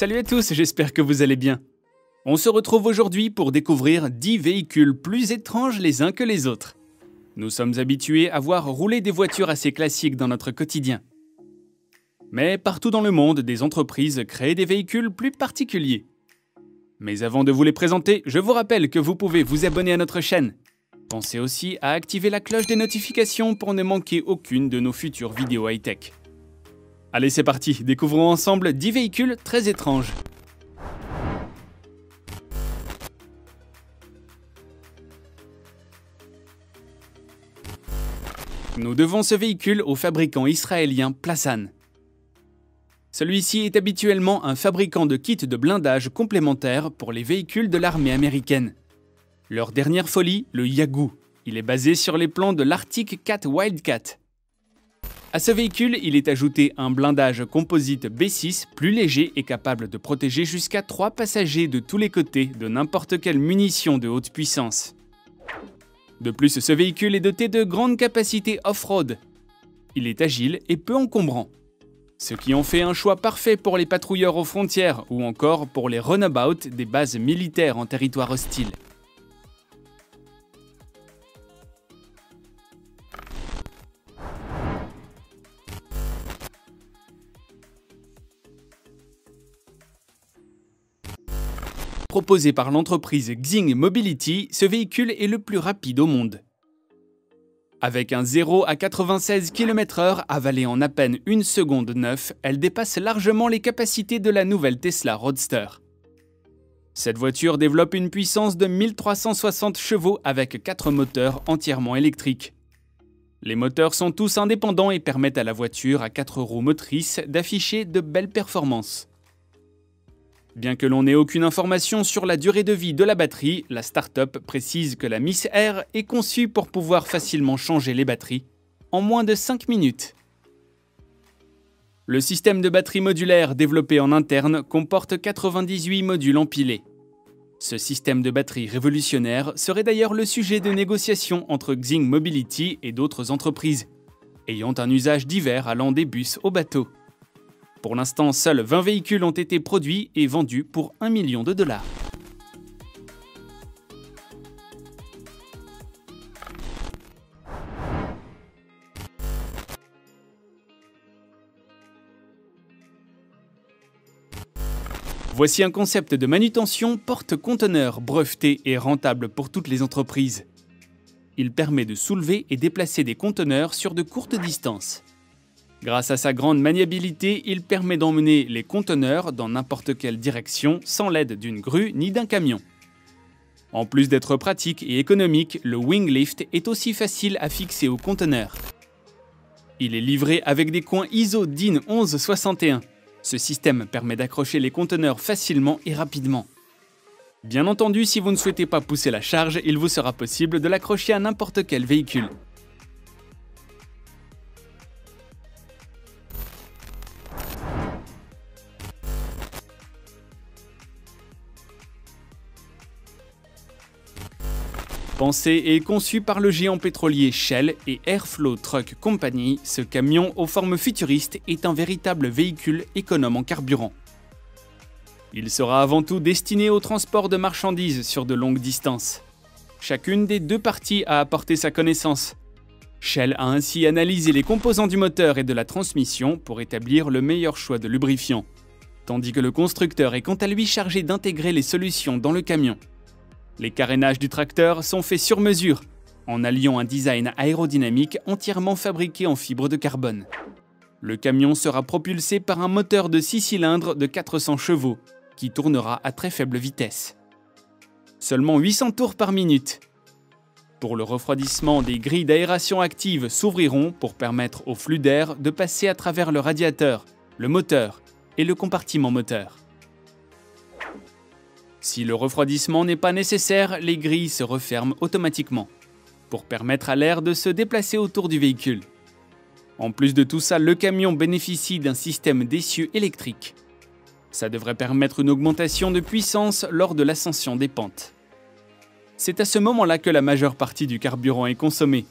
Salut à tous, j'espère que vous allez bien. On se retrouve aujourd'hui pour découvrir 10 véhicules plus étranges les uns que les autres. Nous sommes habitués à voir rouler des voitures assez classiques dans notre quotidien. Mais partout dans le monde, des entreprises créent des véhicules plus particuliers. Mais avant de vous les présenter, je vous rappelle que vous pouvez vous abonner à notre chaîne. Pensez aussi à activer la cloche des notifications pour ne manquer aucune de nos futures vidéos high-tech. Allez, c'est parti, découvrons ensemble 10 véhicules très étranges. Nous devons ce véhicule au fabricant israélien Plassan. Celui-ci est habituellement un fabricant de kits de blindage complémentaires pour les véhicules de l'armée américaine. Leur dernière folie, le Yagoo. Il est basé sur les plans de l'Arctic Cat Wildcat. À ce véhicule, il est ajouté un blindage composite B6 plus léger et capable de protéger jusqu'à 3 passagers de tous les côtés de n'importe quelle munition de haute puissance. De plus, ce véhicule est doté de grandes capacités off-road. Il est agile et peu encombrant, ce qui en fait un choix parfait pour les patrouilleurs aux frontières ou encore pour les runabouts des bases militaires en territoire hostile. Proposé par l'entreprise Xing Mobility, ce véhicule est le plus rapide au monde. Avec un 0 à 96 km/h avalé en à peine 1 seconde 9, elle dépasse largement les capacités de la nouvelle Tesla Roadster. Cette voiture développe une puissance de 1360 chevaux avec 4 moteurs entièrement électriques. Les moteurs sont tous indépendants et permettent à la voiture à 4 roues motrices d'afficher de belles performances. Bien que l'on n'ait aucune information sur la durée de vie de la batterie, la start-up précise que la Miss Air est conçue pour pouvoir facilement changer les batteries en moins de 5 minutes. Le système de batterie modulaire développé en interne comporte 98 modules empilés. Ce système de batterie révolutionnaire serait d'ailleurs le sujet de négociations entre Xing Mobility et d'autres entreprises, ayant un usage divers allant des bus aux bateaux. Pour l'instant, seuls 20 véhicules ont été produits et vendus pour $1 million. Voici un concept de manutention porte-conteneurs breveté et rentable pour toutes les entreprises. Il permet de soulever et déplacer des conteneurs sur de courtes distances. Grâce à sa grande maniabilité, il permet d'emmener les conteneurs dans n'importe quelle direction sans l'aide d'une grue ni d'un camion. En plus d'être pratique et économique, le Wing Lift est aussi facile à fixer au conteneur. Il est livré avec des coins ISO DIN 1161. Ce système permet d'accrocher les conteneurs facilement et rapidement. Bien entendu, si vous ne souhaitez pas pousser la charge, il vous sera possible de l'accrocher à n'importe quel véhicule. Pensé et conçu par le géant pétrolier Shell et Airflow Truck Company, ce camion aux formes futuristes est un véritable véhicule économe en carburant. Il sera avant tout destiné au transport de marchandises sur de longues distances. Chacune des deux parties a apporté sa connaissance. Shell a ainsi analysé les composants du moteur et de la transmission pour établir le meilleur choix de lubrifiant, tandis que le constructeur est quant à lui chargé d'intégrer les solutions dans le camion. Les carénages du tracteur sont faits sur mesure, en alliant un design aérodynamique entièrement fabriqué en fibre de carbone. Le camion sera propulsé par un moteur de 6 cylindres de 400 chevaux, qui tournera à très faible vitesse. Seulement 800 tours par minute. Pour le refroidissement, des grilles d'aération active s'ouvriront pour permettre au flux d'air de passer à travers le radiateur, le moteur et le compartiment moteur. Si le refroidissement n'est pas nécessaire, les grilles se referment automatiquement pour permettre à l'air de se déplacer autour du véhicule. En plus de tout ça, le camion bénéficie d'un système d'essieu électrique. Ça devrait permettre une augmentation de puissance lors de l'ascension des pentes. C'est à ce moment-là que la majeure partie du carburant est consommée.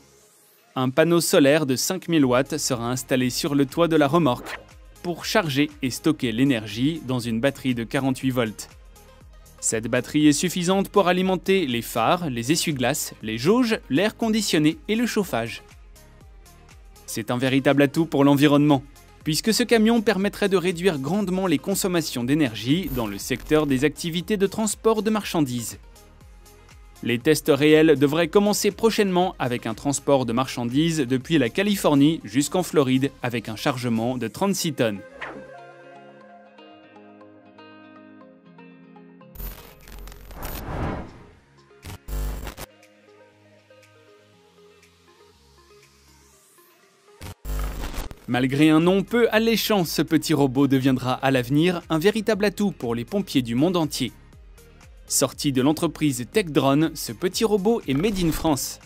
Un panneau solaire de 5000 watts sera installé sur le toit de la remorque pour charger et stocker l'énergie dans une batterie de 48 volts. Cette batterie est suffisante pour alimenter les phares, les essuie-glaces, les jauges, l'air conditionné et le chauffage. C'est un véritable atout pour l'environnement, puisque ce camion permettrait de réduire grandement les consommations d'énergie dans le secteur des activités de transport de marchandises. Les tests réels devraient commencer prochainement avec un transport de marchandises depuis la Californie jusqu'en Floride avec un chargement de 36 tonnes. Malgré un nom peu alléchant, ce petit robot deviendra à l'avenir un véritable atout pour les pompiers du monde entier. Sorti de l'entreprise TechDrone, ce petit robot est made in France.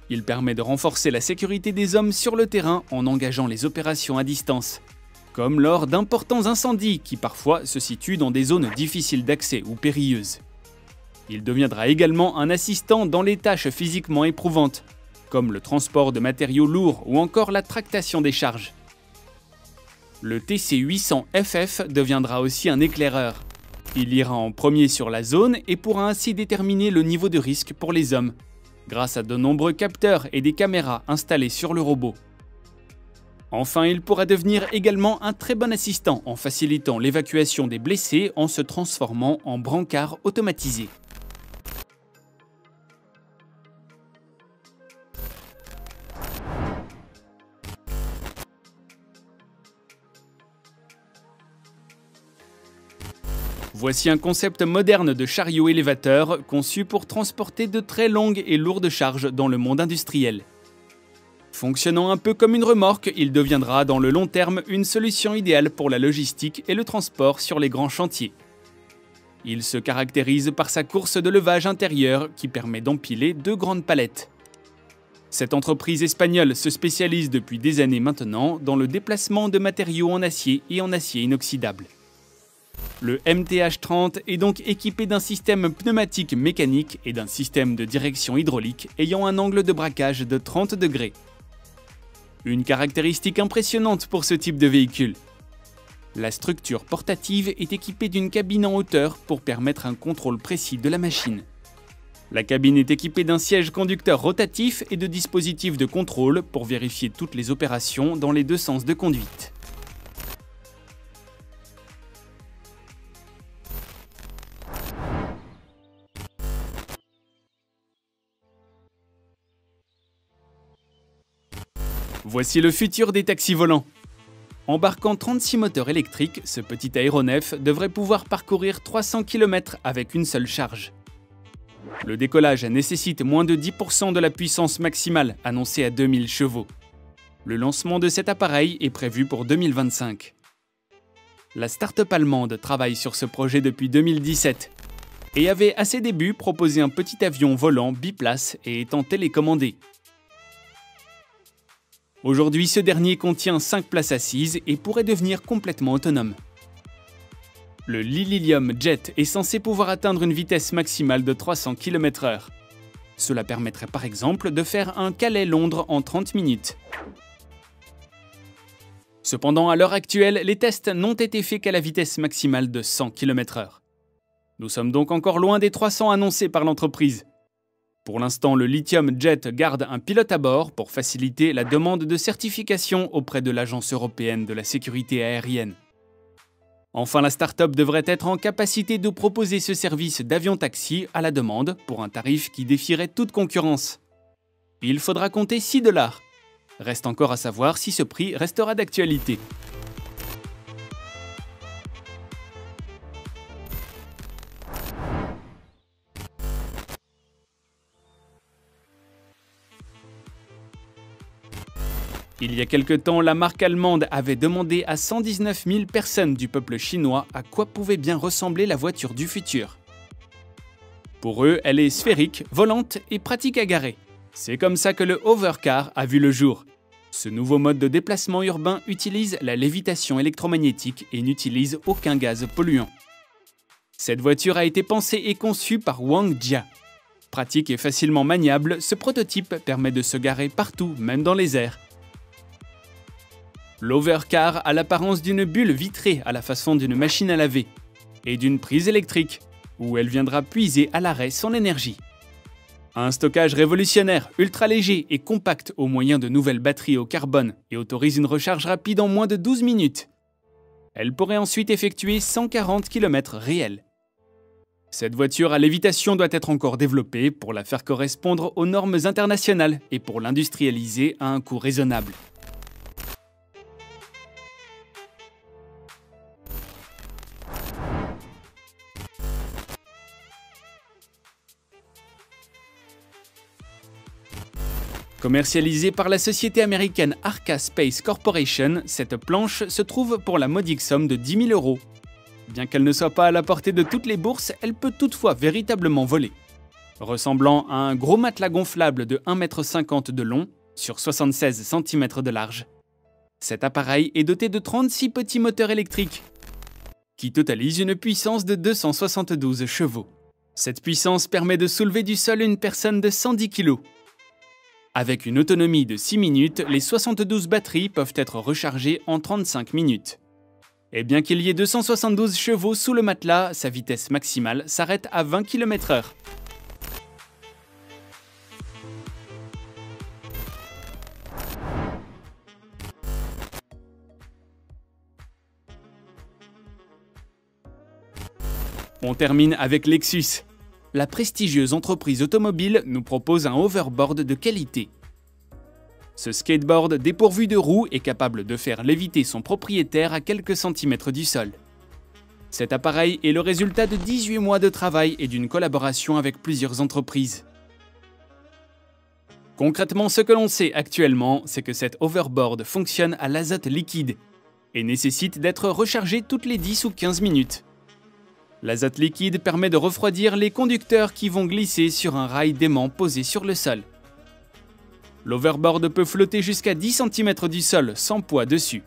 Il permet de renforcer la sécurité des hommes sur le terrain en engageant les opérations à distance, comme lors d'importants incendies qui parfois se situent dans des zones difficiles d'accès ou périlleuses. Il deviendra également un assistant dans les tâches physiquement éprouvantes, comme le transport de matériaux lourds ou encore la tractation des charges. Le TC800FF deviendra aussi un éclaireur. Il ira en premier sur la zone et pourra ainsi déterminer le niveau de risque pour les hommes, grâce à de nombreux capteurs et des caméras installés sur le robot. Enfin, il pourra devenir également un très bon assistant en facilitant l'évacuation des blessés en se transformant en brancard automatisé. Voici un concept moderne de chariot élévateur conçu pour transporter de très longues et lourdes charges dans le monde industriel. Fonctionnant un peu comme une remorque, il deviendra dans le long terme une solution idéale pour la logistique et le transport sur les grands chantiers. Il se caractérise par sa course de levage intérieure qui permet d'empiler 2 grandes palettes. Cette entreprise espagnole se spécialise depuis des années maintenant dans le déplacement de matériaux en acier et en acier inoxydable. Le MTH30 est donc équipé d'un système pneumatique mécanique et d'un système de direction hydraulique ayant un angle de braquage de 30 degrés. Une caractéristique impressionnante pour ce type de véhicule. La structure portative est équipée d'une cabine en hauteur pour permettre un contrôle précis de la machine. La cabine est équipée d'un siège conducteur rotatif et de dispositifs de contrôle pour vérifier toutes les opérations dans les 2 sens de conduite. Voici le futur des taxis volants. Embarquant 36 moteurs électriques, ce petit aéronef devrait pouvoir parcourir 300 km avec une seule charge. Le décollage nécessite moins de 10% de la puissance maximale, annoncée à 2000 chevaux. Le lancement de cet appareil est prévu pour 2025. La start-up allemande travaille sur ce projet depuis 2017 et avait à ses débuts proposé un petit avion volant biplace et étant télécommandé. Aujourd'hui, ce dernier contient 5 places assises et pourrait devenir complètement autonome. Le Lilium Jet est censé pouvoir atteindre une vitesse maximale de 300 km/h. Cela permettrait par exemple de faire un Calais-Londres en 30 minutes. Cependant, à l'heure actuelle, les tests n'ont été faits qu'à la vitesse maximale de 100 km/h. Nous sommes donc encore loin des 300 annoncés par l'entreprise. Pour l'instant, le Lithium Jet garde un pilote à bord pour faciliter la demande de certification auprès de l'Agence européenne de la sécurité aérienne. Enfin, la start-up devrait être en capacité de proposer ce service d'avion-taxi à la demande pour un tarif qui défierait toute concurrence. Il faudra compter 6 $. Reste encore à savoir si ce prix restera d'actualité. Il y a quelque temps, la marque allemande avait demandé à 119 000 personnes du peuple chinois à quoi pouvait bien ressembler la voiture du futur. Pour eux, elle est sphérique, volante et pratique à garer. C'est comme ça que le Hovercar a vu le jour. Ce nouveau mode de déplacement urbain utilise la lévitation électromagnétique et n'utilise aucun gaz polluant. Cette voiture a été pensée et conçue par Wang Jia. Pratique et facilement maniable, ce prototype permet de se garer partout, même dans les airs. L'Hovercar a l'apparence d'une bulle vitrée à la façon d'une machine à laver et d'une prise électrique, où elle viendra puiser à l'arrêt son énergie. Un stockage révolutionnaire, ultra léger et compact au moyen de nouvelles batteries au carbone et autorise une recharge rapide en moins de 12 minutes. Elle pourrait ensuite effectuer 140 km réels. Cette voiture à lévitation doit être encore développée pour la faire correspondre aux normes internationales et pour l'industrialiser à un coût raisonnable. Commercialisée par la société américaine Arca Space Corporation, cette planche se trouve pour la modique somme de 10 000 €. Bien qu'elle ne soit pas à la portée de toutes les bourses, elle peut toutefois véritablement voler. Ressemblant à un gros matelas gonflable de 1,50 m de long sur 76 cm de large, cet appareil est doté de 36 petits moteurs électriques qui totalisent une puissance de 272 chevaux. Cette puissance permet de soulever du sol une personne de 110 kg. Avec une autonomie de 6 minutes, les 72 batteries peuvent être rechargées en 35 minutes. Et bien qu'il y ait 272 chevaux sous le matelas, sa vitesse maximale s'arrête à 20 km/h. On termine avec Lexus. La prestigieuse entreprise automobile nous propose un hoverboard de qualité. Ce skateboard dépourvu de roues est capable de faire léviter son propriétaire à quelques centimètres du sol. Cet appareil est le résultat de 18 mois de travail et d'une collaboration avec plusieurs entreprises. Concrètement, ce que l'on sait actuellement, c'est que cet hoverboard fonctionne à l'azote liquide et nécessite d'être rechargé toutes les 10 ou 15 minutes. L'azote liquide permet de refroidir les conducteurs qui vont glisser sur un rail d'aimant posé sur le sol. L'hoverboard peut flotter jusqu'à 10 cm du sol sans poids dessus.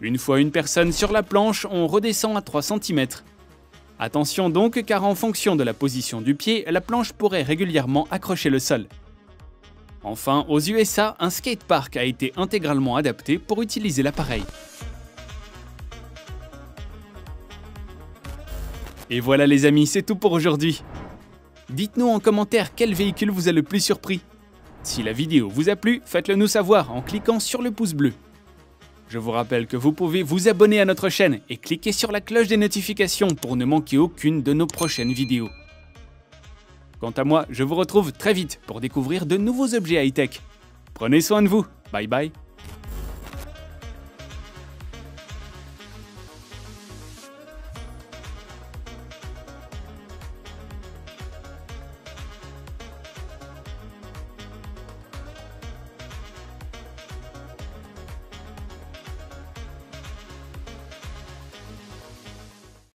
Une fois une personne sur la planche, on redescend à 3 cm. Attention donc, car en fonction de la position du pied, la planche pourrait régulièrement accrocher le sol. Enfin, aux USA, un skatepark a été intégralement adapté pour utiliser l'appareil. Et voilà les amis, c'est tout pour aujourd'hui. Dites-nous en commentaire quel véhicule vous a le plus surpris. Si la vidéo vous a plu, faites-le nous savoir en cliquant sur le pouce bleu. Je vous rappelle que vous pouvez vous abonner à notre chaîne et cliquer sur la cloche des notifications pour ne manquer aucune de nos prochaines vidéos. Quant à moi, je vous retrouve très vite pour découvrir de nouveaux objets high-tech. Prenez soin de vous, bye bye.